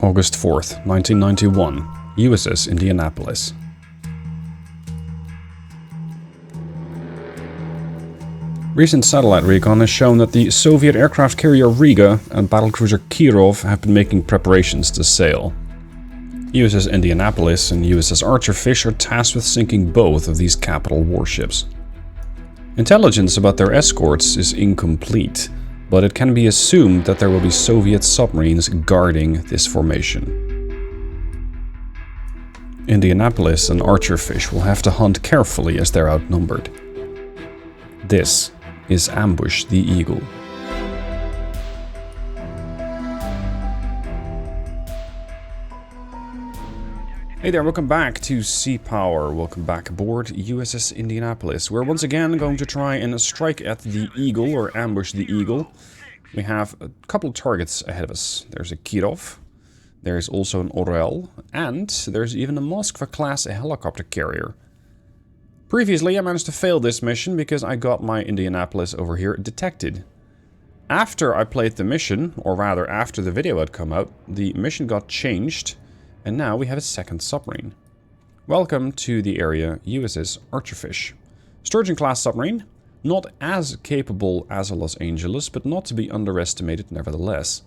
August 4th, 1991, USS Indianapolis. Recent satellite recon has shown that the Soviet aircraft carrier Riga and battlecruiser Kirov have been making preparations to sail. USS Indianapolis and USS Archerfish are tasked with sinking both of these capital warships. Intelligence about their escorts is incomplete, but it can be assumed that there will be Soviet submarines guarding this formation. Indianapolis and Archerfish will have to hunt carefully as they're outnumbered. This is Ambush the Eagle. Hey there, welcome back to Sea Power. Welcome back aboard USS Indianapolis. We're once again going to try and strike at the Eagle, or ambush the Eagle. We have a couple of targets ahead of us. There's a Kirov, there's also an Orel, and there's even a Moskva-class helicopter carrier. Previously, I managed to fail this mission because I got my Indianapolis over here detected. After I played the mission, or rather after the video had come out, the mission got changed. And now we have a second submarine. Welcome to the area USS Archerfish. Sturgeon-class submarine, not as capable as a Los Angeles, but not to be underestimated nevertheless.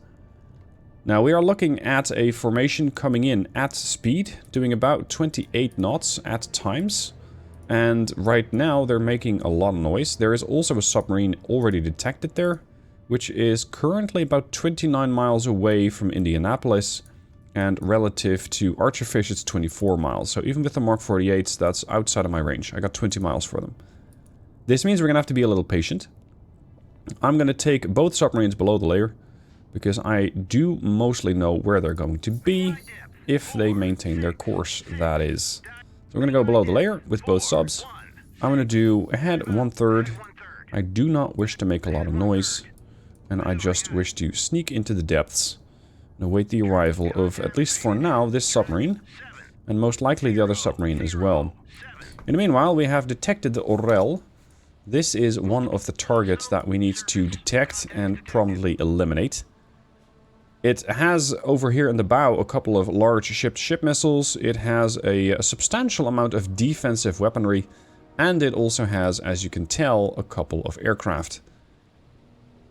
Now we are looking at a formation coming in at speed, doing about 28 knots at times. And right now they're making a lot of noise. There is also a submarine already detected there, which is currently about 29 miles away from Indianapolis. And relative to Archerfish, it's 24 miles. So even with the Mark 48s, that's outside of my range. I got 20 miles for them. This means we're going to have to be a little patient. I'm going to take both submarines below the layer, because I do mostly know where they're going to be, if they maintain their course, that is. So we're going to go below the layer with both subs. I'm going to do ahead 1/3. I do not wish to make a lot of noise, and I just wish to sneak into the depths and await the arrival of, at least for now, this submarine, and most likely the other submarine as well. In the meanwhile, we have detected the Orel. This is one of the targets that we need to detect and promptly eliminate. It has over here in the bow a couple of large ship-to-ship missiles. It has a substantial amount of defensive weaponry, and it also has, as you can tell, a couple of aircraft.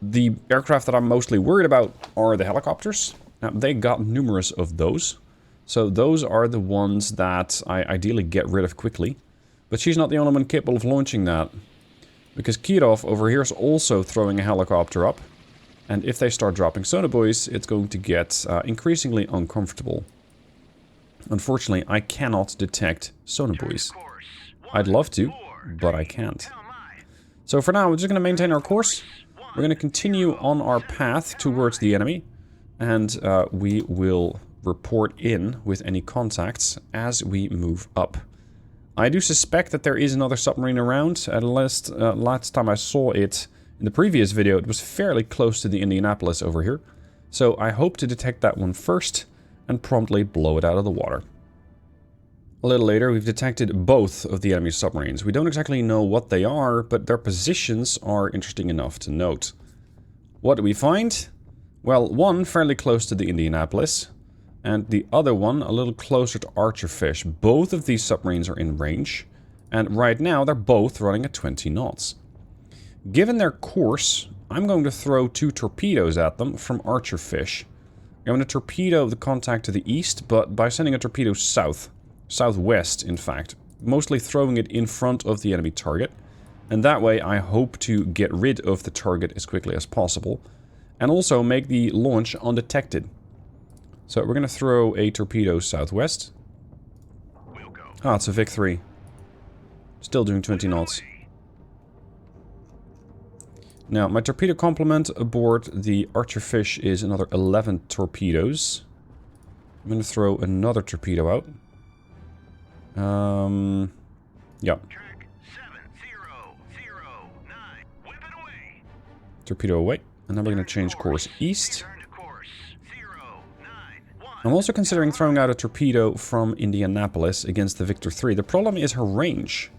The aircraft that I'm mostly worried about are the helicopters. Now, they got numerous of those, so those are the ones that I ideally get rid of quickly. But she's not the only one capable of launching that, because Kirov over here is also throwing a helicopter up, and if they start dropping sonobuoys, it's going to get increasingly uncomfortable. Unfortunately, I cannot detect sonobuoys. I'd love to, but I can't. So for now, we're just going to maintain our course. We're going to continue on our path towards the enemy. And we will report in with any contacts as we move up. I do suspect that there is another submarine around. At last time I saw it in the previous video, it was fairly close to the Indianapolis over here. So I hope to detect that one first and promptly blow it out of the water. A little later, we've detected both of the enemy submarines. We don't exactly know what they are, but their positions are interesting enough to note. What do we find? Well, one fairly close to the Indianapolis, and the other one a little closer to Archerfish. Both of these submarines are in range, and right now they're both running at 20 knots. Given their course, I'm going to throw 2 torpedoes at them from Archerfish. I'm going to torpedo the contact to the east, but by sending a torpedo southwest in fact, mostly throwing it in front of the enemy target, and that way I hope to get rid of the target as quickly as possible. And also make the launch undetected. So we're going to throw a torpedo southwest. Ah, it's a Vic-3. Still doing 20 knots. Now, my torpedo complement aboard the Archerfish is another 11 torpedoes. I'm going to throw another torpedo out. Yeah. Torpedo away. And then we're going to change course east. I'm also considering throwing out a torpedo from Indianapolis against the Victor-3. The problem is her range.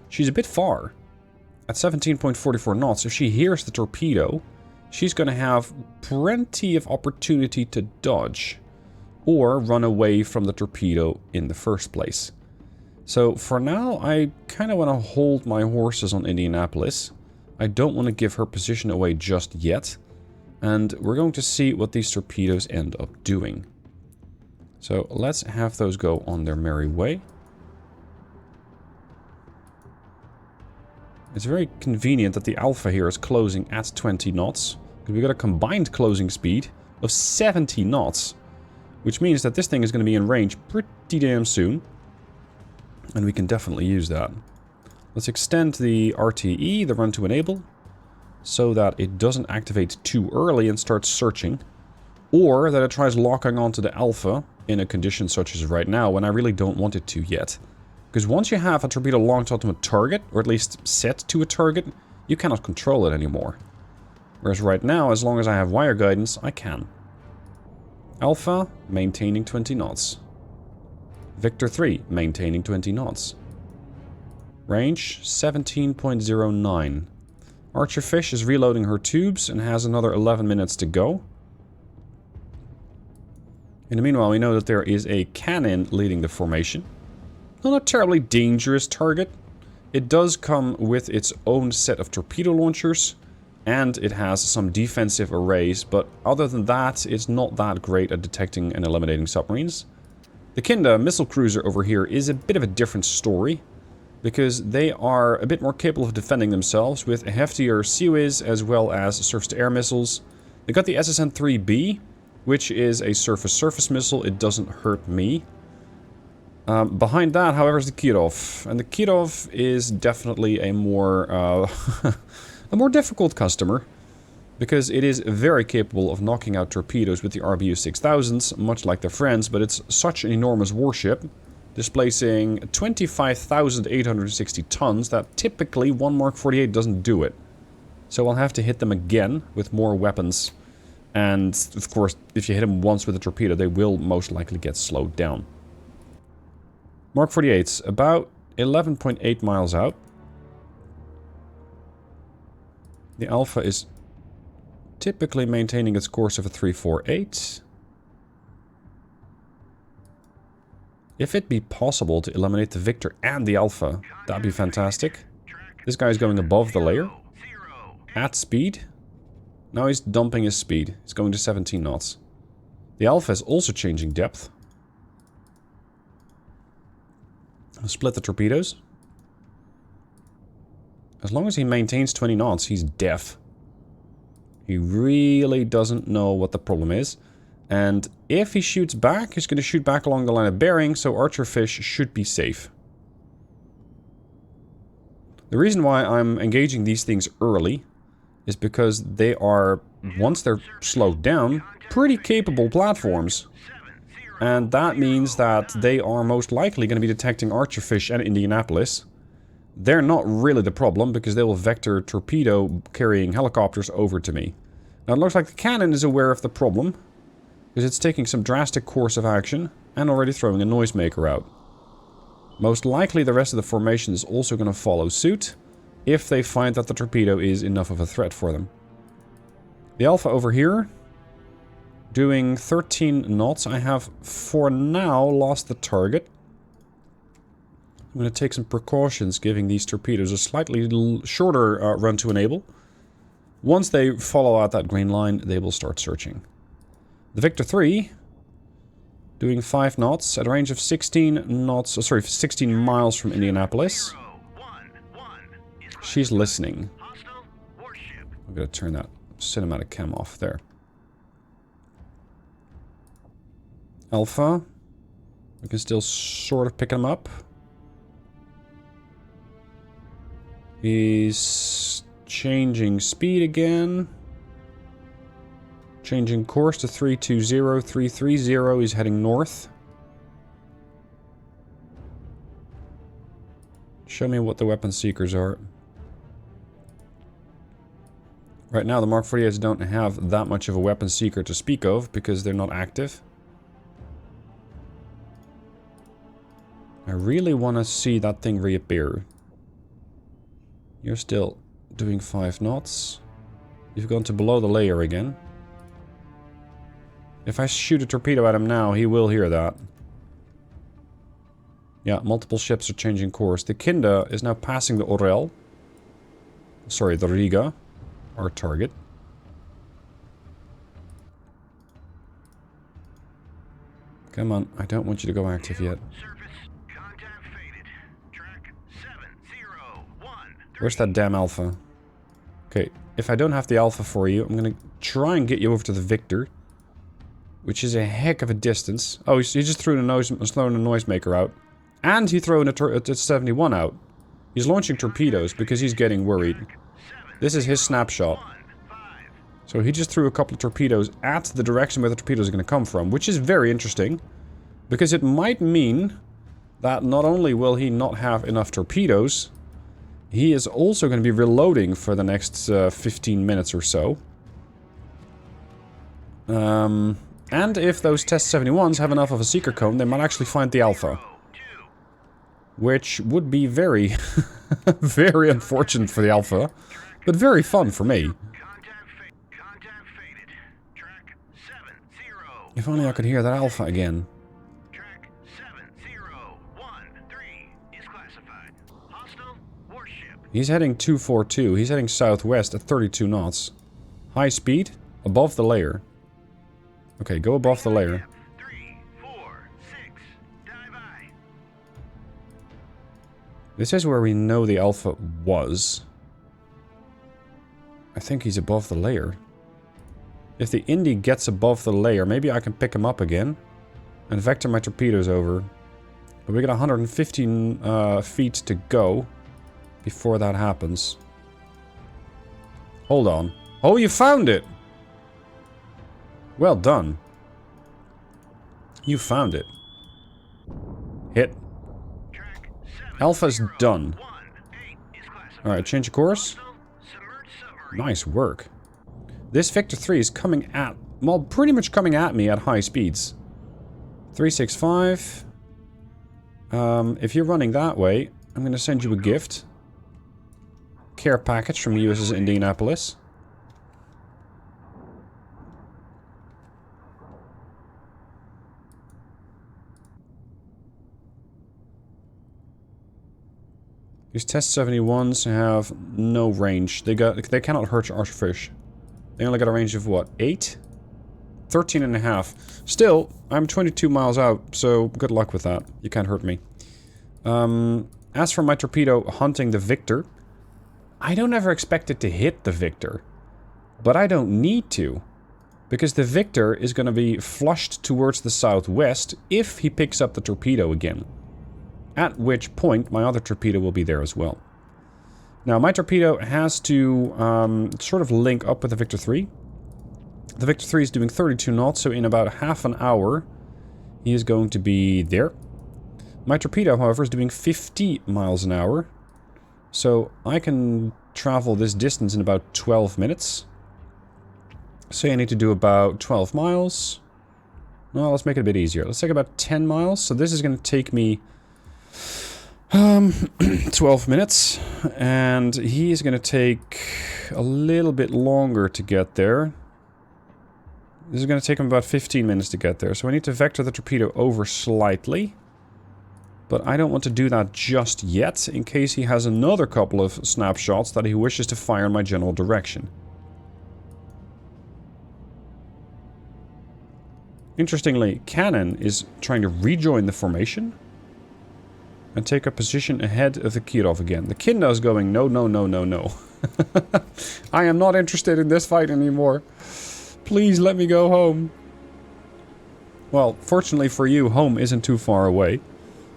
She's a bit far. At 17.44 knots, if she hears the torpedo, she's going to have plenty of opportunity to dodge. or run away from the torpedo in the first place. So for now, I kind of want to hold my horses on Indianapolis. I don't want to give her position away just yet. And we're going to see what these torpedoes end up doing. So let's have those go on their merry way. It's very convenient that the Alpha here is closing at 20 knots. Because we've got a combined closing speed of 70 knots. Which means that this thing is going to be in range pretty damn soon. And we can definitely use that. Let's extend the RTE, the run to enable, so that it doesn't activate too early and start searching. Or that it tries locking onto the Alpha in a condition such as right now, when I really don't want it to yet. Because once you have a torpedo locked onto a target, or at least set to a target, you cannot control it anymore. Whereas right now, as long as I have wire guidance, I can. Alpha, maintaining 20 knots. Victor 3, maintaining 20 knots. Range, 17.09. Archerfish is reloading her tubes and has another 11 minutes to go. In the meanwhile, we know that there is a cannon leading the formation. Not a terribly dangerous target. It does come with its own set of torpedo launchers. And it has some defensive arrays, but other than that, it's not that great at detecting and eliminating submarines. The Kinda missile cruiser over here is a bit of a different story, because they are a bit more capable of defending themselves with heftier Sea-Wiz as well as surface-to-air missiles. They got the SSN-3B, which is a surface-surface missile. It doesn't hurt me. Behind that, however, is the Kirov. And the Kirov is definitely a more, a more difficult customer. Because it is very capable of knocking out torpedoes with the RBU 6000s, much like their friends, but it's such an enormous warship, displacing 25,860 tons, that typically one Mark 48 doesn't do it. So I'll have to hit them again with more weapons. And, of course, if you hit them once with a torpedo, they will most likely get slowed down. Mark 48's about 11.8 miles out. The Alpha is typically maintaining its course of a 348. If it be possible to eliminate the Victor and the Alpha, that'd be fantastic. This guy's going above the layer. At speed. Now he's dumping his speed. He's going to 17 knots. The Alpha is also changing depth. I'll split the torpedoes. As long as he maintains 20 knots, he's deaf. He really doesn't know what the problem is. And if he shoots back, he's going to shoot back along the line of bearing, so Archerfish should be safe. The reason why I'm engaging these things early is because they are, once they're slowed down, pretty capable platforms. And that means that they are most likely going to be detecting Archerfish and Indianapolis. They're not really the problem, because they will vector torpedo carrying helicopters over to me. Now it looks like the cannon is aware of the problem, because it's taking some drastic course of action and already throwing a noisemaker out. Most likely the rest of the formation is also going to follow suit, if they find that the torpedo is enough of a threat for them. The Alpha over here, doing 13 knots. I have, for now, lost the target. I'm going to take some precautions, giving these torpedoes a slightly shorter run to enable. Once they follow out that green line, they will start searching. The Victor 3, doing 5 knots at a range of 16 knots, 16 miles from Indianapolis. She's listening. I'm going to turn that cinematic cam off there. Alpha. We can still sort of pick him up. He's changing speed again. Changing course to 320, 330. He's heading north. Show me what the weapon seekers are. Right now the Mark 48s don't have that much of a weapon seeker to speak of, because they're not active. I really want to see that thing reappear. You're still doing 5 knots. You've gone to below the layer again. If I shoot a torpedo at him now, he will hear that. Yeah, multiple ships are changing course. The Kinda is now passing the Orel. Sorry, the Riga. Our target. Come on, I don't want you to go active yet. Where's that damn Alpha? Okay, if I don't have the Alpha for you, I'm gonna try and get you over to the Victor. Which is a heck of a distance. Oh, he just threw a noisemaker out. And he threw a 71 out. He's launching torpedoes because he's getting worried. This is his snapshot. So he just threw a couple of torpedoes at the direction where the torpedoes are going to come from, which is very interesting. Because it might mean that not only will he not have enough torpedoes, he is also going to be reloading for the next 15 minutes or so. And if those Test 71s have enough of a seeker cone, they might actually find the Alpha. Which would be very, very unfortunate for the Alpha, but very fun for me. If only I could hear that Alpha again. He's heading 242. He's heading southwest at 32 knots. High speed, above the layer. Okay, go above the layer. This is where we know the Alpha was. I think he's above the layer. If the Indy gets above the layer, maybe I can pick him up again. And vector my torpedoes over. But we got 115 feet to go before that happens. Hold on. Oh, you found it! Well done. You found it. Hit. Alpha's done. Alright, change of course. Nice work. This Victor 3 is coming at... well, pretty much coming at me at high speeds. 365. If you're running that way, I'm going to send you a gift. Care package from USS Indianapolis. These Test 71s have no range. They cannot hurt Archerfish. They only got a range of what? 8? 13 and a half. Still, I'm 22 miles out, so good luck with that. You can't hurt me. As for my torpedo hunting the Victor, I don't ever expect it to hit the Victor. But I don't need to. Because the Victor is going to be flushed towards the southwest if he picks up the torpedo again. At which point, my other torpedo will be there as well. Now, my torpedo has to sort of link up with the Victor 3. The Victor 3 is doing 32 knots, so in about half an hour, he is going to be there. My torpedo, however, is doing 50 miles an hour. So I can travel this distance in about 12 minutes. So I need to do about 12 miles. Well, let's make it a bit easier. Let's take about 10 miles. So this is going to take me 12 minutes. And he is going to take a little bit longer to get there. This is going to take him about 15 minutes to get there. So I need to vector the torpedo over slightly. But I don't want to do that just yet, in case he has another couple of snapshots that he wishes to fire in my general direction. Interestingly, Cannon is trying to rejoin the formation and take a position ahead of the Kirov again. The Kinda is going, no, no, no, no, no. I am not interested in this fight anymore. Please let me go home. Well, fortunately for you, home isn't too far away.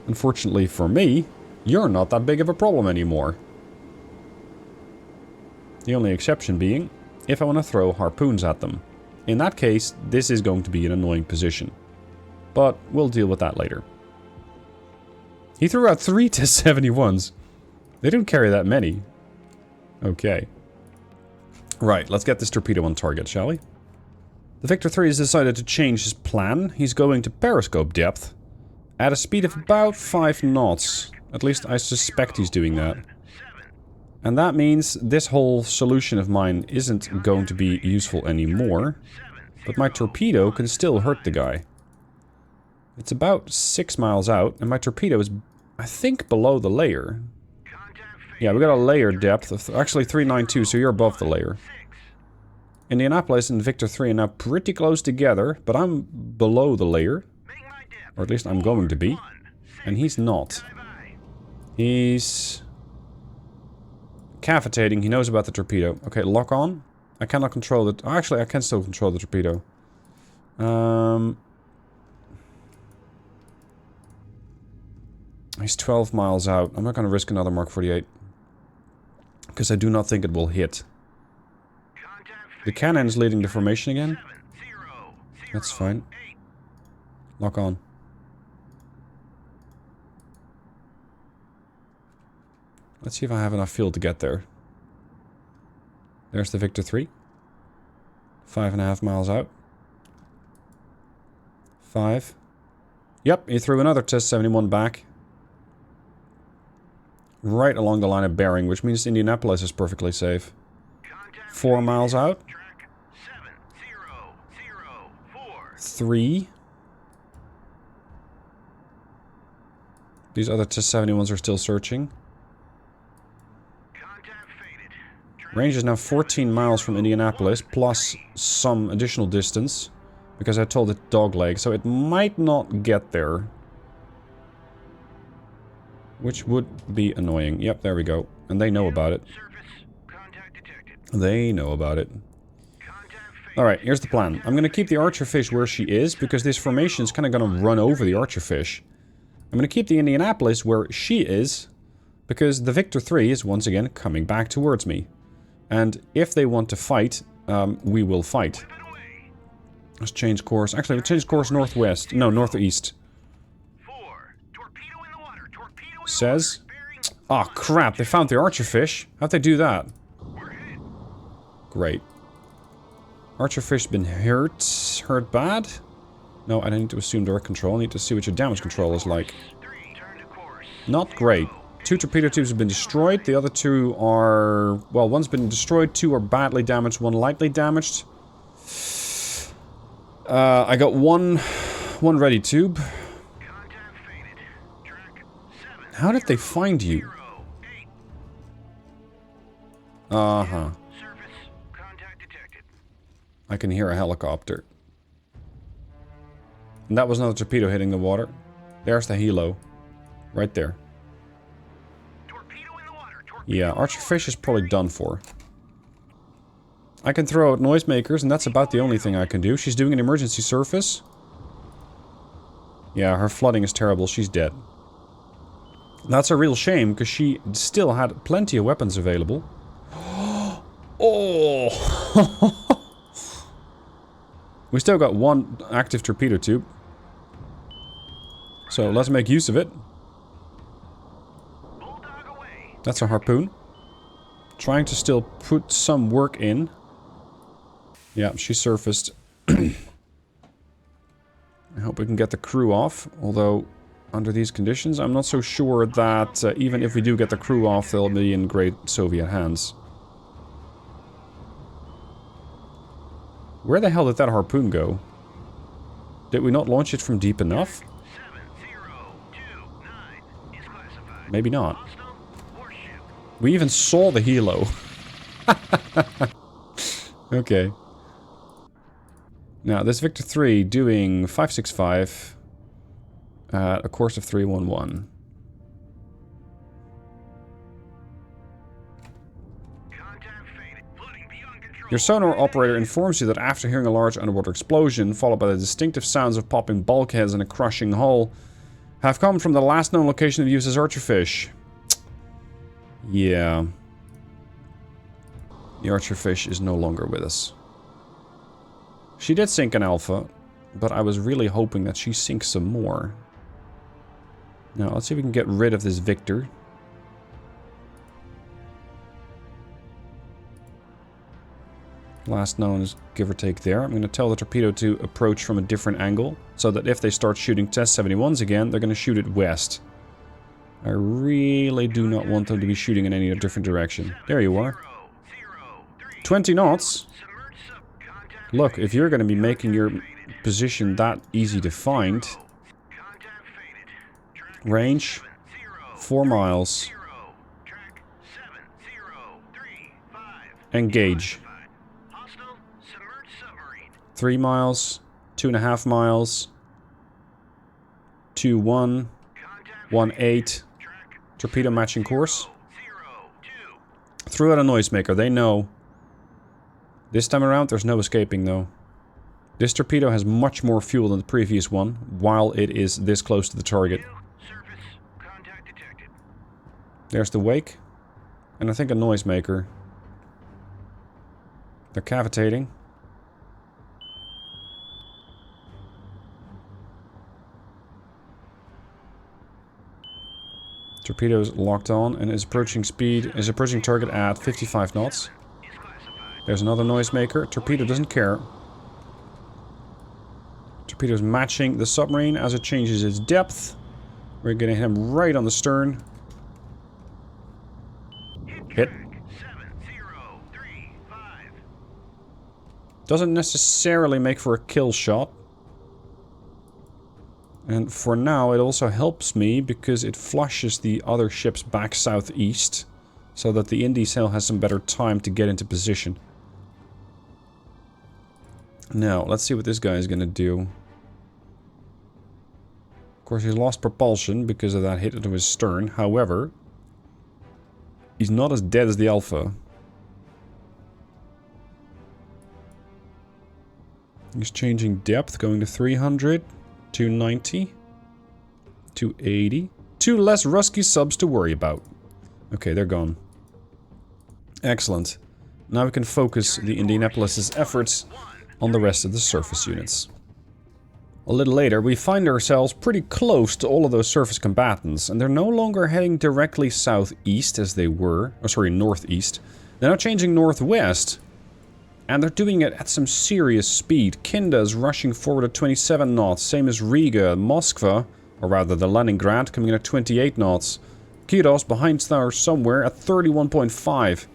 Unfortunately for me, you're not that big of a problem anymore. The only exception being, if I want to throw harpoons at them. In that case, this is going to be an annoying position. But we'll deal with that later. He threw out 3 Test 71s. They didn't carry that many. Okay. Right, let's get this torpedo on target, shall we? The Victor 3 has decided to change his plan. He's going to periscope depth. At a speed of about 5 knots. At least I suspect he's doing that. And that means this whole solution of mine isn't going to be useful anymore. But my torpedo can still hurt the guy. It's about 6 miles out, and my torpedo is, I think, below the layer. Yeah, we got a layer depth of actually 392, so you're above the layer. Indianapolis and Victor 3 are now pretty close together, but I'm below the layer. Or at least I'm going to be. And he's not. He's cavitating. He knows about the torpedo. Okay, lock on. I cannot control it. Oh, actually, I can still control the torpedo. He's 12 miles out. I'm not going to risk another Mark 48. Because I do not think it will hit. The cannon is leading the formation again. That's fine. Lock on. Let's see if I have enough fuel to get there. There's the Victor 3. 5.5 miles out. 5. Yep, he threw another Test 71 back. Right along the line of bearing, which means Indianapolis is perfectly safe. 4 miles out. 3. These other Test 71s are still searching. Range is now 14 miles from Indianapolis, plus some additional distance. Because I told it dogleg, so it might not get there. Which would be annoying. Yep, there we go. And they know about it. They know about it. Alright, here's the plan. I'm going to keep the Archerfish where she is, because this formation is kind of going to run over the Archerfish. I'm going to keep the Indianapolis where she is, because the Victor 3 is once again coming back towards me. And if they want to fight, we will fight. Let's change course. Actually, we'll change course northwest. No, northeast. Says... Oh, crap. They found the Archerfish. How'd they do that? Great. Archerfish been hurt? Hurt bad? No, I don't need to assume direct control. I need to see what your damage control is like. Not great. 2 torpedo tubes have been destroyed. The other 2 are... Well, one's been destroyed. 2 are badly damaged. 1 lightly damaged. I got one ready tube. How did they find you? Uh-huh. I can hear a helicopter. And that was another torpedo hitting the water. There's the helo. Right there. Yeah, Archerfish is probably done for. I can throw out noisemakers, and that's about the only thing I can do. She's doing an emergency surface. Yeah, her flooding is terrible. She's dead. That's a real shame, because she still had plenty of weapons available. Oh! We still got 1 active torpedo tube. So let's make use of it. That's a harpoon. Trying to still put some work in. Yeah, she surfaced. I hope we can get the crew off. Although, under these conditions, I'm not so sure that even if we do get the crew off, they'll be in great Soviet hands. Where the hell did that harpoon go? Did we not launch it from deep enough? Maybe not. We even saw the helo. Okay. Now, this Victor 3 doing 565 at a course of 311. Your sonar operator informs you that after hearing a large underwater explosion, followed by the distinctive sounds of popping bulkheads and a crushing hull, have come from the last known location of the USS Archerfish. Yeah. The Archerfish is no longer with us. She did sink an Alpha, but I was really hoping that she sinks some more. Now, let's see if we can get rid of this Victor. Last known is give or take there. I'm going to tell the torpedo to approach from a different angle, so that if they start shooting Test 71s again, they're going to shoot it west. I really do not want them to be shooting in any different direction. There you are. 20 knots. Look, if you're going to be making your position that easy to find... Range, 4 miles. Engage. 3 miles, 2.5 miles. 2-1, 1-8. Torpedo matching course. Threw out a noisemaker, they know. This time around, there's no escaping though. This torpedo has much more fuel than the previous one, while it is this close to the target. There's the wake. And I think a noisemaker. They're cavitating. Torpedoes locked on and is approaching target at 55 knots. There's another noisemaker. Torpedo doesn't care. Torpedo's matching the submarine as it changes its depth. We're gonna hit him right on the stern. Hit. Doesn't necessarily make for a kill shot. And for now, it also helps me because it flushes the other ships back southeast, so that the Indy sail has some better time to get into position. Now, let's see what this guy is going to do. Of course, he's lost propulsion because of that hit into his stern. However, he's not as dead as the Alpha. He's changing depth, going to 300. 290, 280, 2 less Rusky subs to worry about. Okay, they're gone. Excellent. Now we can focus the Indianapolis's efforts on the rest of the surface units. A little later, we find ourselves pretty close to all of those surface combatants, and they're no longer heading directly southeast as they were, or sorry, northeast. They're now changing northwest. And they're doing it at some serious speed. Kinda is rushing forward at 27 knots, same as Riga. Moskva, or rather the Leningrad, coming in at 28 knots. Kiros behind there somewhere at 31.5.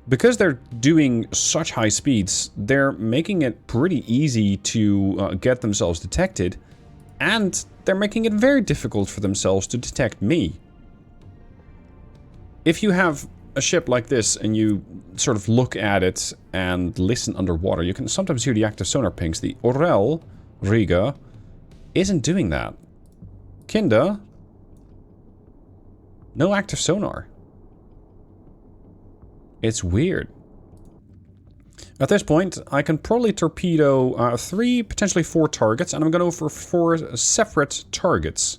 Because they're doing such high speeds, they're making it pretty easy to get themselves detected. And they're making it very difficult for themselves to detect me. If you have a ship like this and you sort of look at it and listen underwater, you can sometimes hear the active sonar pings. The Orel, Riga, isn't doing that. Kinda, no active sonar. It's weird. At this point, I can probably torpedo 3, potentially 4 targets, and I'm going to go for 4 separate targets.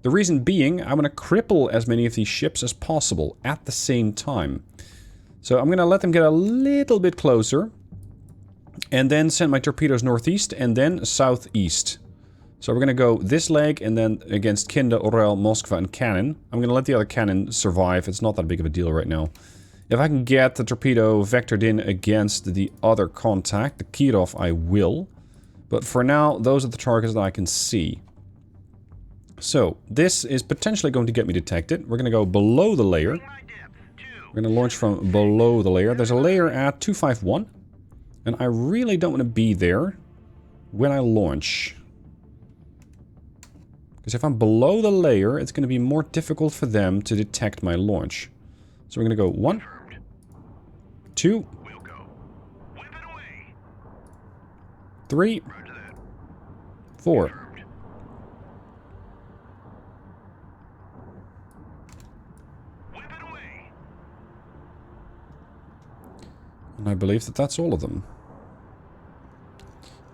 The reason being, I'm going to cripple as many of these ships as possible at the same time. So I'm going to let them get a little bit closer. And then send my torpedoes northeast and then southeast. So we're going to go this leg and then against Kinda, Orel, Moskva and Cannon. I'm going to let the other cannon survive. It's not that big of a deal right now. If I can get the torpedo vectored in against the other contact, the Kirov, I will. But for now, those are the targets that I can see. So, this is potentially going to get me detected. We're going to go below the layer. We're going to launch from below the layer. There's a layer at 251. And I really don't want to be there when I launch. Because if I'm below the layer, it's going to be more difficult for them to detect my launch. So we're going to go 1, 2, 3, 4. And I believe that that's all of them.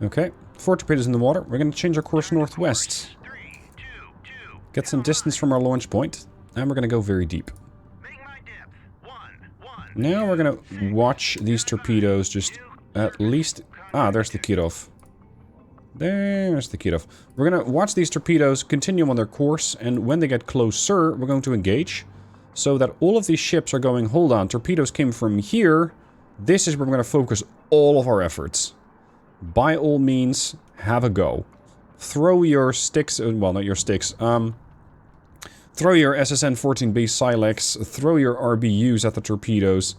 Okay, 4 torpedoes in the water. We're going to change our course northwest. Get some distance from our launch point. And we're going to go very deep. Now we're going to watch these torpedoes just at least... Ah, there's the Kirov. There's the Kirov. We're going to watch these torpedoes continue on their course. And when they get closer, we're going to engage. So that all of these ships are going, hold on, torpedoes came from here. This is where we're going to focus all of our efforts. By all means, have a go. Throw your sticks, well, not your sticks, throw your SSN-14B Silex, throw your RBUs at the torpedoes.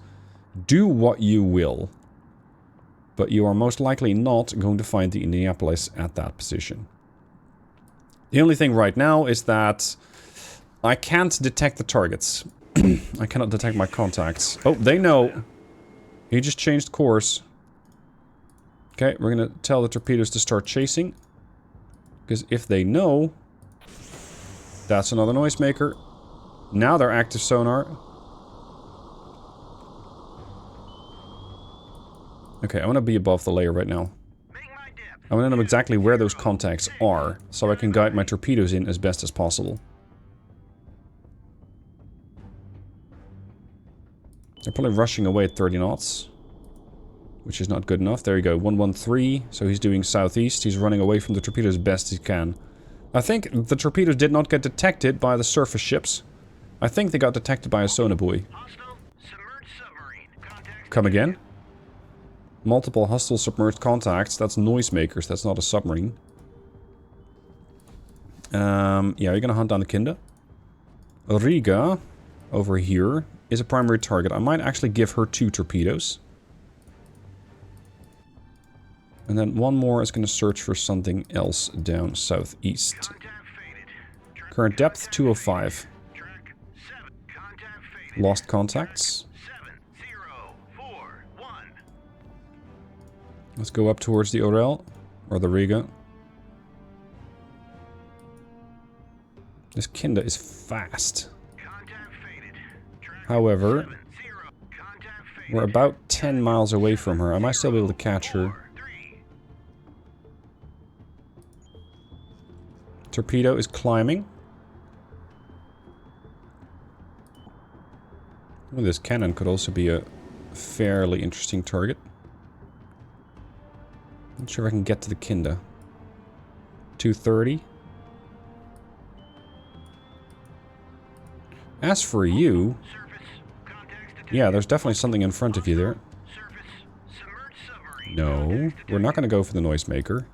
Do what you will. But you are most likely not going to find the Indianapolis at that position. The only thing right now is that I can't detect the targets. I cannot detect my contacts. Oh, they know. He just changed course. Okay, we're gonna tell the torpedoes to start chasing. Because if they know... That's another noisemaker. Now they're active sonar. Okay, I want to be above the layer right now. I want to know exactly where those contacts are, so I can guide my torpedoes in as best as possible. They're probably rushing away at 30 knots. Which is not good enough. There you go, 113. So he's doing southeast. He's running away from the torpedoes as best he can. I think the torpedoes did not get detected by the surface ships. I think they got detected by a sonobuoy. Come again? Multiple hostile submerged contacts. That's noisemakers. That's not a submarine. Yeah, you're gonna hunt down the Kinda. Riga, over here, is a primary target. I might actually give her 2 torpedoes. And then one more is going to search for something else down southeast. Current depth, 205. Lost contacts. Let's go up towards the Orel, or the Riga. This Kinda is fast. However, we're about 10 miles away from her. I might still be able to catch her. Torpedo is climbing. Well, this cannon could also be a fairly interesting target. Not sure if I can get to the Kinda. 230. As for you... Yeah, there's definitely something in front of you there. No, we're not going to go for the noisemaker.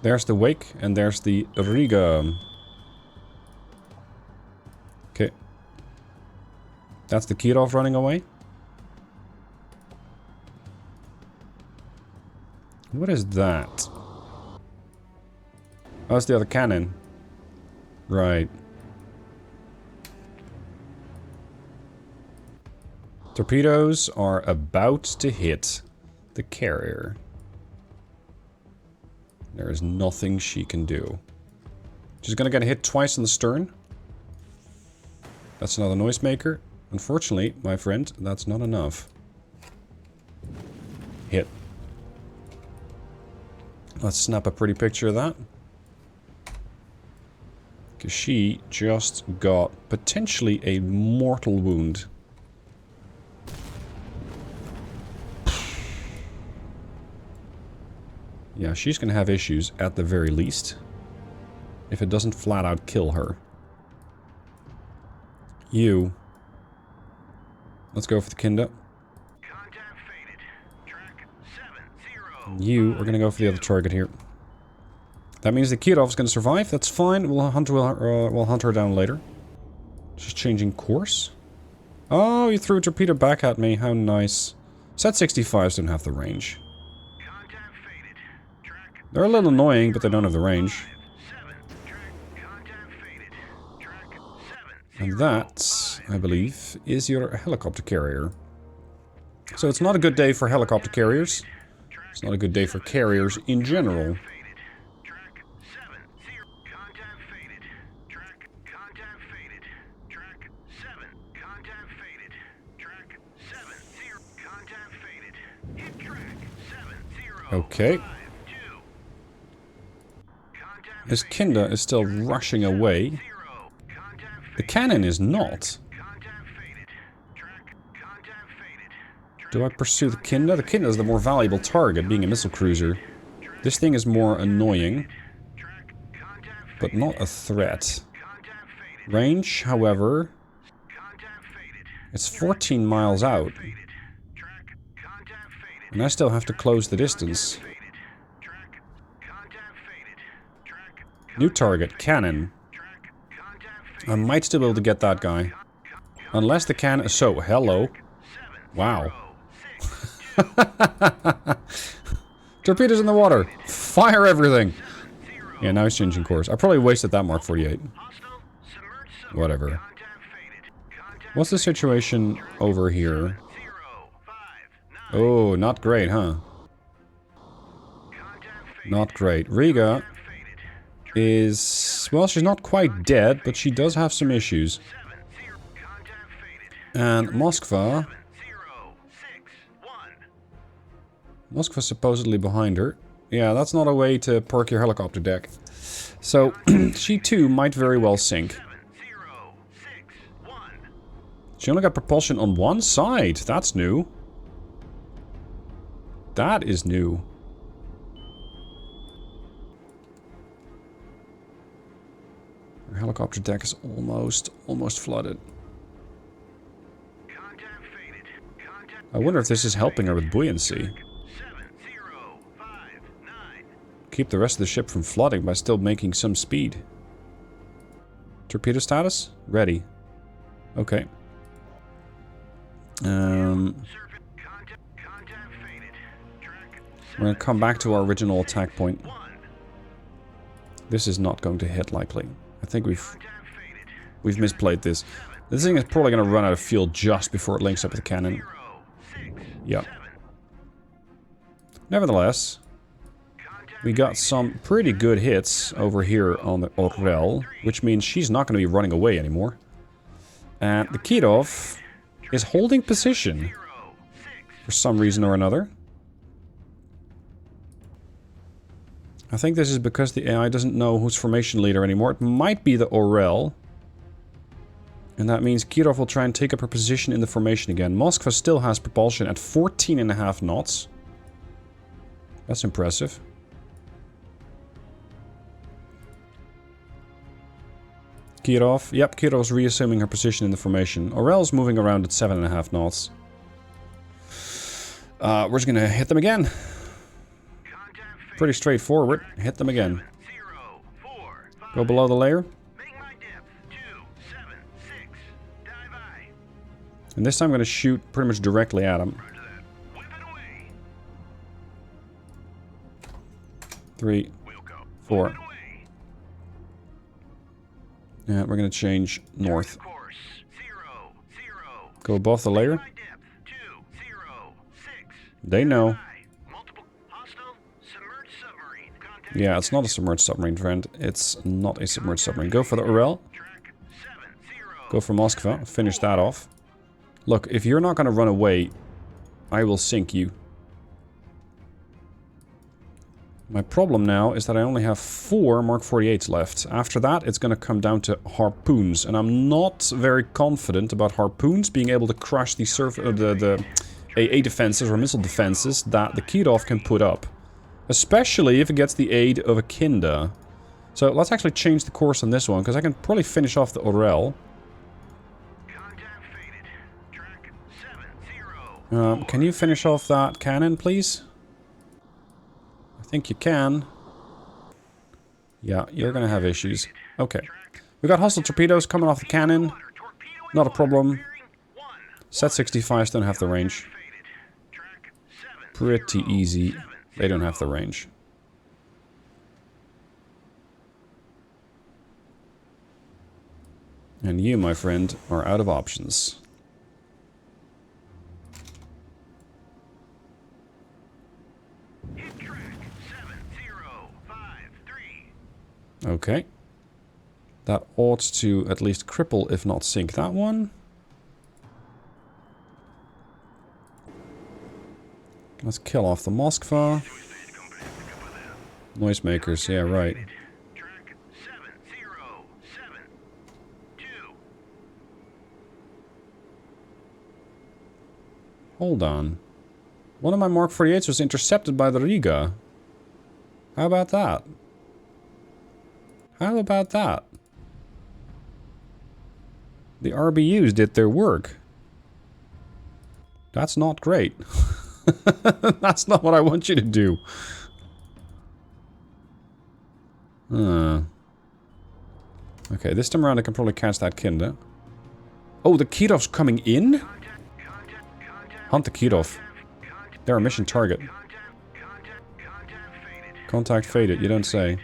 There's the Wake, and there's the Riga. Okay. That's the Kirov running away. What is that? Oh, that's the other cannon. Right. Torpedoes are about to hit the carrier. There is nothing she can do. She's gonna get hit twice in the stern. That's another noisemaker. Unfortunately, my friend, that's not enough. Hit. Let's snap a pretty picture of that. Because she just got potentially a mortal wound. Yeah, she's gonna have issues at the very least. If it doesn't flat out kill her. You. Let's go for the Kinda. You are gonna go for the other target here. That means the Kirov's gonna survive. That's fine. We'll hunt her down later. She's changing course. Oh, you threw a torpedo back at me. How nice. Set 65s don't have the range. They're a little annoying, but they don't have the range. And that, I believe, is your helicopter carrier. So it's not a good day for helicopter carriers. It's not a good day for carriers in general. Okay. His Kinda is still rushing away. The cannon is not. Do I pursue the Kinda? The Kinda is the more valuable target, being a missile cruiser. This thing is more annoying, but not a threat. Range, however, it's 14 miles out. And I still have to close the distance. New target, cannon. I might still be able to get that guy. Unless the cannon... So, hello. Wow. Torpedoes in the water. Fire everything. Yeah, now he's changing course. I probably wasted that Mark 48. Whatever. What's the situation over here? Oh, not great, huh? Not great. Riga is... Well, she's not quite dead, but she does have some issues. And Moskva... Moskva's supposedly behind her. Yeah, that's not a way to park your helicopter deck. So, she too might very well sink. She only got propulsion on one side. That's new. That is new. Her helicopter deck is almost flooded. I wonder if this is helping her with buoyancy. Keep the rest of the ship from flooding by still making some speed. Torpedo status? Ready. Okay. We're gonna come back to our original attack point. This is not going to hit likely. I think we've misplayed this. This thing is probably gonna run out of fuel just before it links up with the cannon. Yep. Nevertheless, we got some pretty good hits over here on the Orel, which means she's not going to be running away anymore. And the Kirov is holding position for some reason or another. I think this is because the AI doesn't know who's formation leader anymore. It might be the Orel. And that means Kirov will try and take up her position in the formation again. Moskva still has propulsion at 14.5 knots. That's impressive. Kirov. Yep, Kirov's reassuming her position in the formation. Orel's moving around at 7.5 knots. We're just gonna hit them again. Pretty straightforward. Hit them again. Go below the layer. And this time I'm going to shoot pretty much directly at him. 3, 4. Yeah, we're going to change north. Go above the layer. They know. Yeah, it's not a submerged submarine, friend. It's not a submerged submarine. Go for the Orel. Go for Moskva. Finish that off. Look, if you're not going to run away, I will sink you. My problem now is that I only have 4 Mark 48s left. After that, it's going to come down to harpoons. And I'm not very confident about harpoons being able to crush the AA defenses or missile defenses that the Kirov can put up. Especially if it gets the aid of a Kinda. So let's actually change the course on this one, because I can probably finish off the Orel. Can you finish off that cannon, please? I think you can. Yeah, you're gonna have issues. Okay. We got hostile torpedoes coming off the cannon. Not a problem. Set 65s don't have the range. Pretty easy. They don't have the range. And you, my friend, are out of options. Okay. That ought to at least cripple, if not sink, that one. Let's kill off the Moskva. Noisemakers, yeah, right. Hold on. One of my Mark 48s was intercepted by the Riga. How about that? How about that? The RBUs did their work. That's not great. That's not what I want you to do. Okay, this time around I can probably catch that Kinda. Oh, the Kirov's coming in? Hunt the Kirov. They're a mission target. Contact faded, you don't say.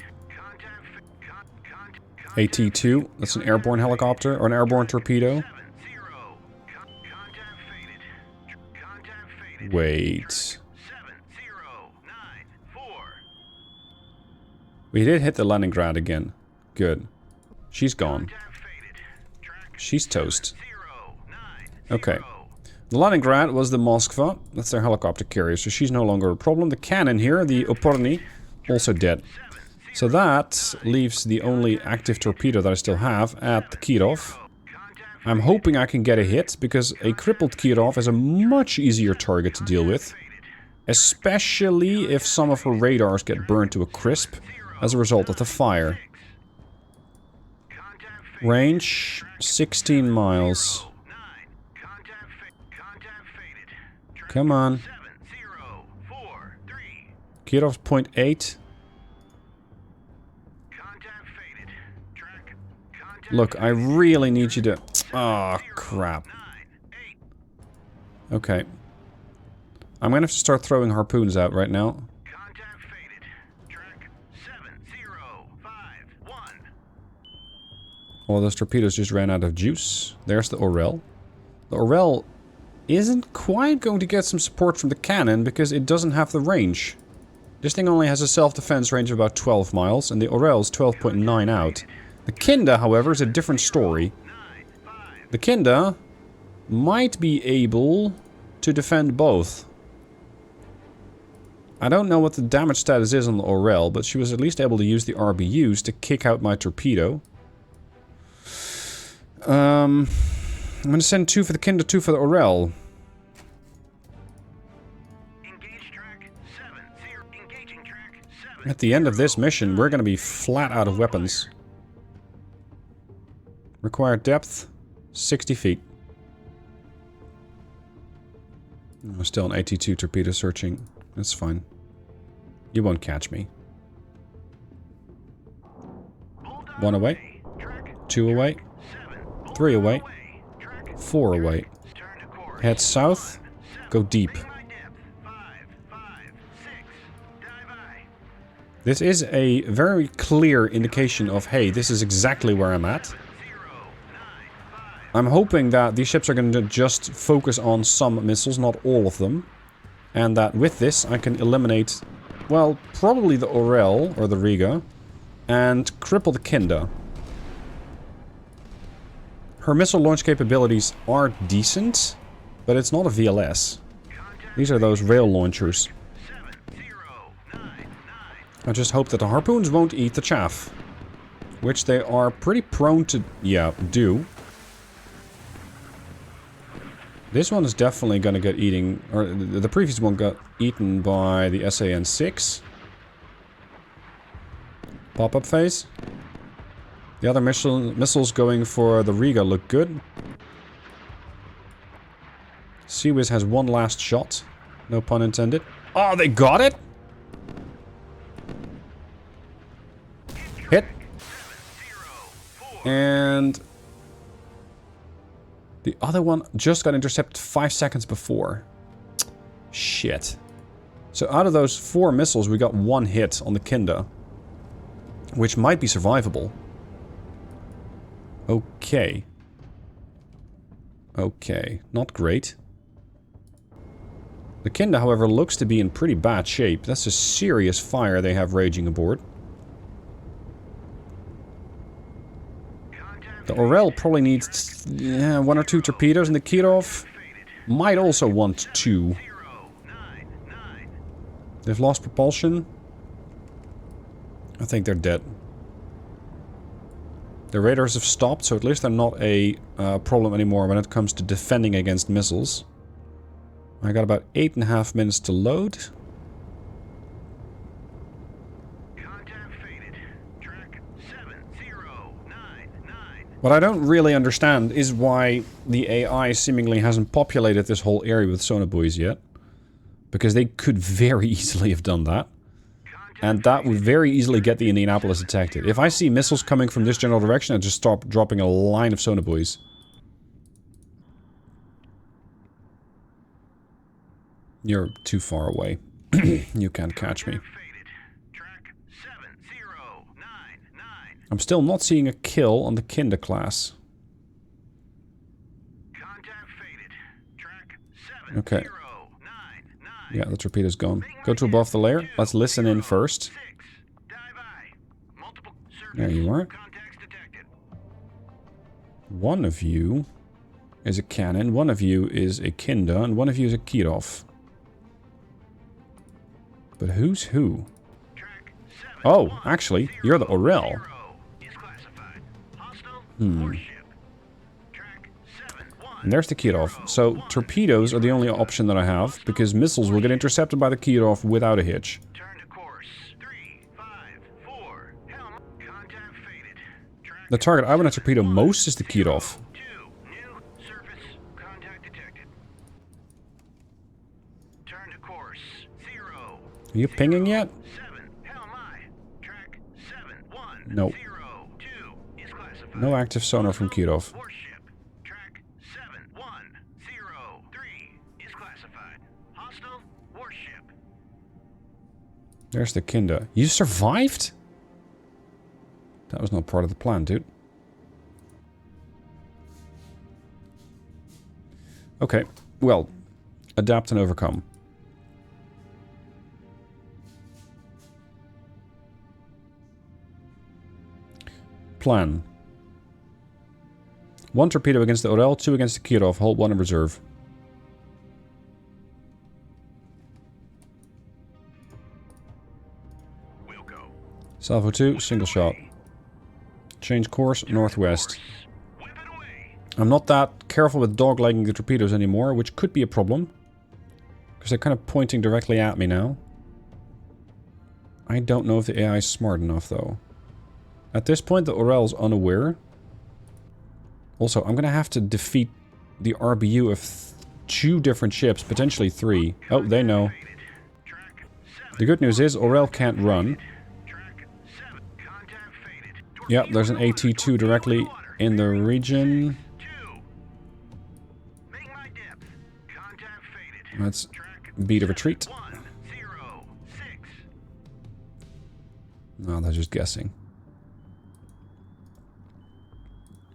AT-2, that's an airborne helicopter, or an airborne torpedo. Wait. We did hit the Leningrad again. Good. She's gone. She's toast. Okay. The Leningrad was the Moskva. That's their helicopter carrier, so she's no longer a problem. The cannon here, the Oporny, also dead. So that leaves the only active torpedo that I still have at the Kirov. I'm hoping I can get a hit, because a crippled Kirov is a much easier target to deal with. Especially if some of her radars get burned to a crisp as a result of the fire. Range, 16 miles. Come on. Kirov's 0.8. Look, I really need you to... Oh, crap. Okay. I'm gonna have to start throwing harpoons out right now. All those torpedoes just ran out of juice. There's the Orel. The Orel isn't quite going to get some support from the cannon because it doesn't have the range. This thing only has a self-defense range of about 12 miles, and the Orel is 12.9 out. The Kinda, however, is a different story. The Kinda might be able to defend both. I don't know what the damage status is on the Orel, but she was at least able to use the RBUs to kick out my torpedo. I'm gonna send 2 for the Kinda, 2 for the Orel. At the end of this mission, we're gonna be flat out of weapons. Required depth, 60 feet. I'm still an AT-2 torpedo searching. That's fine. You won't catch me. 1 away. 2 away. 3 away. 4 away. Head south. Go deep. This is a very clear indication of, hey, this is exactly where I'm at. I'm hoping that these ships are going to just focus on some missiles, not all of them. And that with this I can eliminate, well, probably the Orel, or the Riga, and cripple the Kinda. Her missile launch capabilities are decent, but it's not a VLS. These are those rail launchers. I just hope that the harpoons won't eat the chaff. Which they are pretty prone to, yeah, do. This one is definitely gonna get eating, or the previous one got eaten by the SAN-6. Pop-up phase. The other missiles going for the Riga look good. Seawiz has one last shot. No pun intended. Oh, they got it? Hit. And the other one just got intercepted 5 seconds before. Shit. So out of those 4 missiles, we got 1 hit on the Kinda. Which might be survivable. Okay. Okay. Not great. The Kinda, however, looks to be in pretty bad shape. That's a serious fire they have raging aboard. The Orel probably needs 1 or 2 torpedoes, and the Kirov might also want 2. They've lost propulsion. I think they're dead. The radars have stopped, so at least they're not a problem anymore when it comes to defending against missiles. I got about 8.5 minutes to load. What I don't really understand is why the AI seemingly hasn't populated this whole area with sonobuoys yet. Because they could very easily have done that. And that would very easily get the Indianapolis detected. If I see missiles coming from this general direction, I just stop dropping a line of sonobuoys. You're too far away. You can't catch me. I'm still not seeing a kill on the Kinder class. Okay. Yeah, the torpedo's gone. Go to above the layer. Let's listen in first. There you are. One of you is a cannon, one of you is a Kinder, and one of you is a Kirov. But who's who? Oh, actually, you're the Orel. And there's the Kirov. So, torpedoes are the only option that I have, because missiles will get intercepted by the Kirov without a hitch. The target I want to torpedo most is the Kirov. Are you pinging yet? No. No active sonar from Kirov. There's the Kinder. You survived? That was not part of the plan, dude. Okay, well, adapt and overcome. Plan. 1 torpedo against the Orel, 2 against the Kirov, hold 1 in reserve. Salvo 2, single shot. Change course, northwest. I'm not that careful with doglegging the torpedoes anymore, which could be a problem. Because they're kind of pointing directly at me now. I don't know if the AI is smart enough, though. At this point, the Orel's unaware. Also, I'm going to have to defeat the RBU of 2 different ships, potentially 3. Oh, they know. The good news is, Orel can't run. Yep, there's an AT-2 directly in the region. Let's beat a retreat. No, they're just guessing.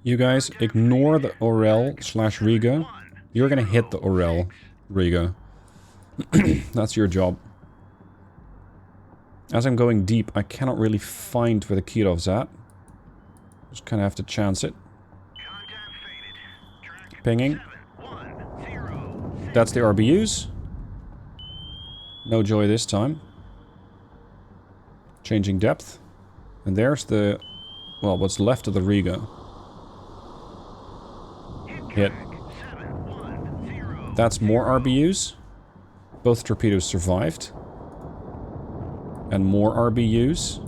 You guys, ignore the Orel/Riga. You're gonna hit the Orel, Riga. That's your job. As I'm going deep, I cannot really find where the Kirov's at. Just kind of have to chance it. Pinging. That's the RBUs. No joy this time. Changing depth. And there's the... well, what's left of the Riga. Hit. That's more RBUs. Both torpedoes survived. And more RBUs.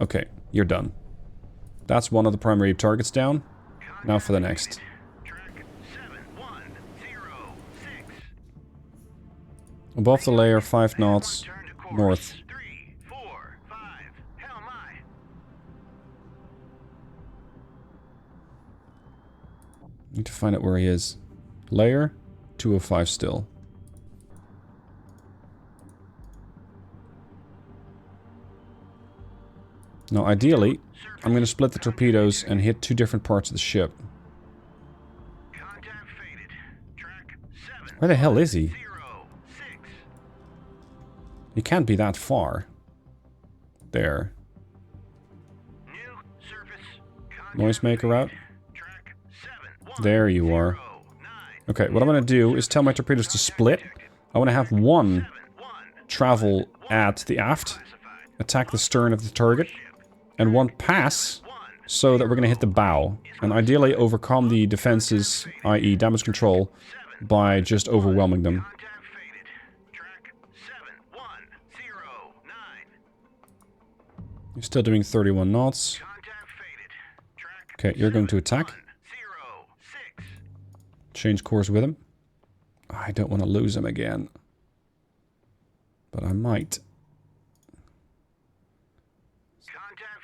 Okay, you're done. That's one of the primary targets down. Now for the next. Above the layer, 5 knots, north. Need to find out where he is. Layer, 205 still. Now, ideally, I'm going to split the torpedoes and hit 2 different parts of the ship. Where the hell is he? He can't be that far. There. Noisemaker out. There you are. Okay, what I'm going to do is tell my torpedoes to split. I want to have 1 travel at the aft, attack the stern of the target, and 1 pass so that we're going to hit the bow. And ideally overcome the defenses, i.e. damage control, by just overwhelming them. You're still doing 31 knots. Okay, you're going to attack. Change course with him. I don't want to lose him again. But I might.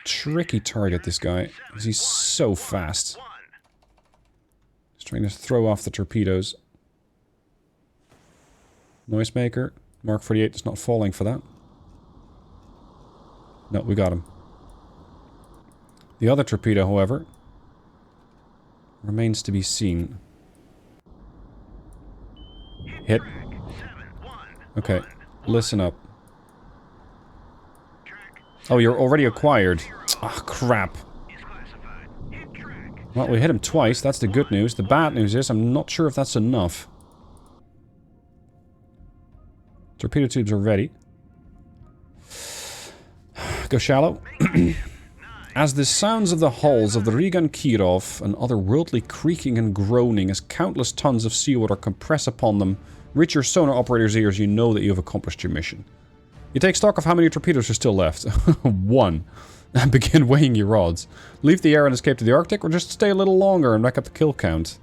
Tricky target, this guy. Because he's so fast. He's trying to throw off the torpedoes. Noisemaker. Mark 48 is not falling for that. No, we got him. The other torpedo, however, remains to be seen. Hit. Okay, listen up. Oh, you're already acquired. Ah, crap. Well, we hit him twice. That's the good news. The bad news is I'm not sure if that's enough. Torpedo tubes are ready. Go shallow. As the sounds of the hulls of the Riga and Kirov, an otherworldly creaking and groaning as countless tons of seawater compress upon them, reach your sonar operator's ears, you know that you have accomplished your mission. You take stock of how many torpedoes are still left. 1. And begin weighing your odds. Leave the air and escape to the Arctic, or just stay a little longer and rack up the kill count.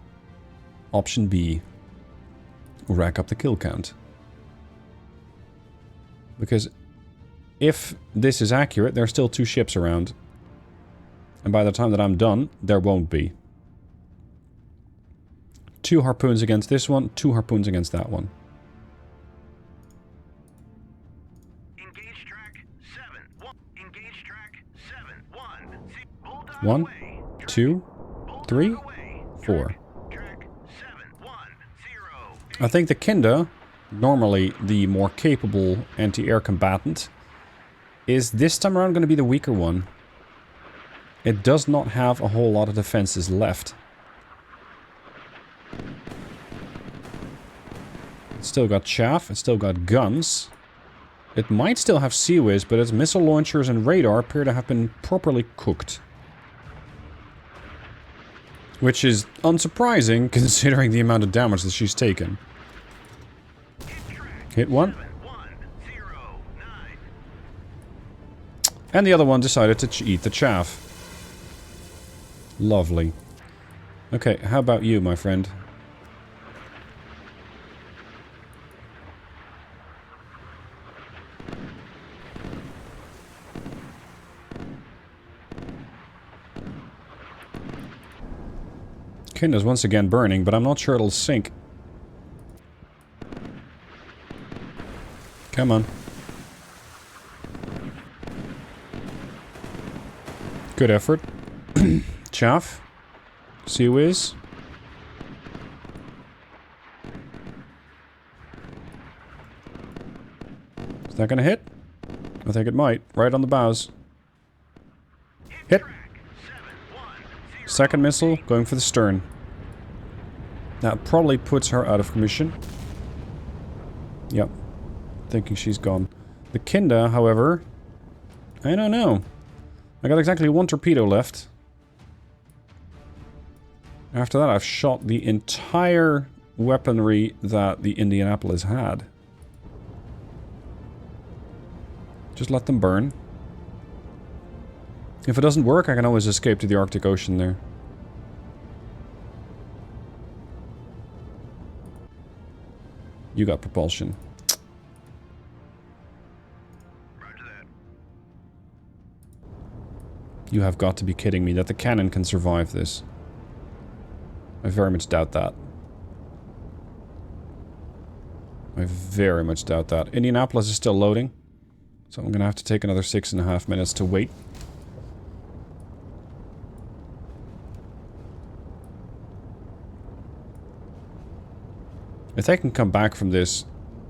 Option B. Rack up the kill count. Because if this is accurate, there are still 2 ships around. And by the time that I'm done, there won't be. 2 harpoons against this one, 2 harpoons against that one. Engage track 7. Engage track 7. 1. 2, 3, 4. I think the Kinder, normally the more capable anti-air combatant, is this time around going to be the weaker one. It does not have a whole lot of defenses left. It's still got chaff, it's still got guns. It might still have sea whiz, but its missile launchers and radar appear to have been properly cooked. Which is unsurprising, considering the amount of damage that she's taken. Hit one. And the other one decided to eat the chaff. Lovely. Okay, how about you, my friend? Kinder's once again burning, but I'm not sure it'll sink. Come on. Good effort. Chaff. Sea whiz. Is that gonna hit? I think it might. Right on the bows. Hit! Second missile, going for the stern. That probably puts her out of commission. Yep. Thinking she's gone. The Kinder, however... I don't know. I got exactly 1 torpedo left. After that, I've shot the entire weaponry that the Indianapolis had. Just let them burn. If it doesn't work, I can always escape to the Arctic Ocean there. You got propulsion. Roger that. You have got to be kidding me that the cannon can survive this. I very much doubt that. I very much doubt that. Indianapolis is still loading. So I'm gonna have to take another 6.5 minutes to wait. If they can come back from this,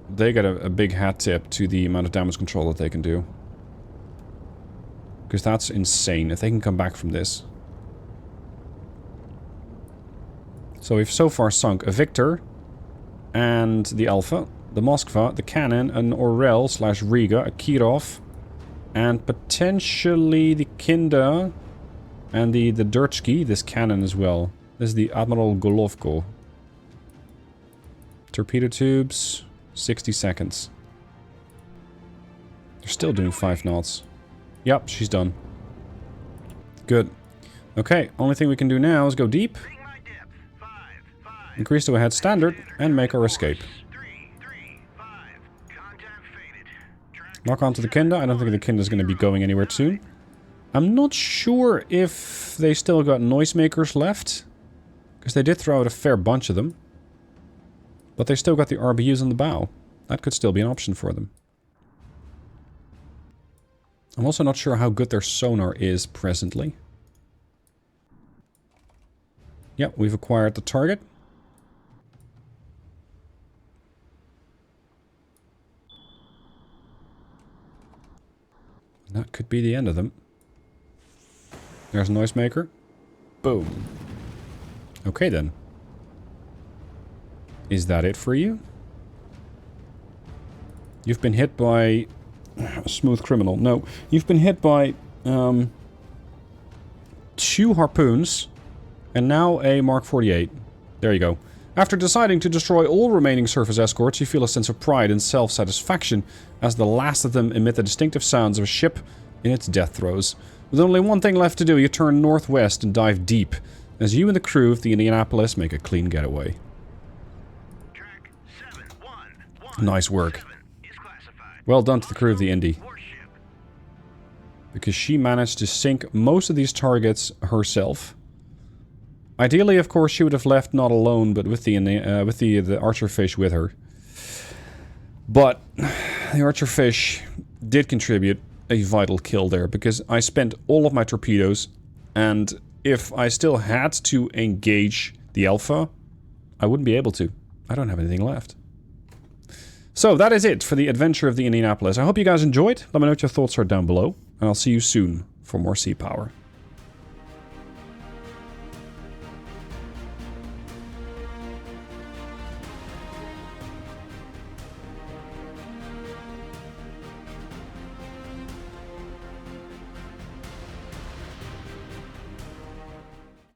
they get a big hat tip to the amount of damage control that they can do. Because that's insane, if they can come back from this. So we've so far sunk a Victor, and the Alpha, the Moskva, the Cannon, an Orel / Riga, a Kirov, and potentially the Kinder, and the Durtsky, this cannon as well. This is the Admiral Golovko. Torpedo tubes, 60 seconds. They're still doing 5 knots. Yep, she's done. Good. Okay, only thing we can do now is go deep. Increase the ahead standard and make our escape. Lock onto the Kinder. I don't think the Kinder's going to be going anywhere soon. I'm not sure if they still got noisemakers left. Because they did throw out a fair bunch of them. But they still got the RBUs on the bow. That could still be an option for them. I'm also not sure how good their sonar is presently. Yep, we've acquired the target. That could be the end of them. There's a noisemaker. Boom. Okay then. Is that it for you? You've been hit by... a smooth criminal. No, you've been hit by 2 harpoons and now a Mark 48. There you go. After deciding to destroy all remaining surface escorts, you feel a sense of pride and self-satisfaction as the last of them emit the distinctive sounds of a ship in its death throes. With only one thing left to do, you turn northwest and dive deep as you and the crew of the Indianapolis make a clean getaway. Nice work. Well done to the crew of the Indy. Because she managed to sink most of these targets herself. Ideally, of course, she would have left not alone, but with the Archerfish with her. But the Archerfish did contribute a vital kill there, because I spent all of my torpedoes, and if I still had to engage the Alpha, I wouldn't be able to. I don't have anything left. So that is it for the adventure of the Indianapolis. I hope you guys enjoyed. Let me know what your thoughts are down below, and I'll see you soon for more Sea Power.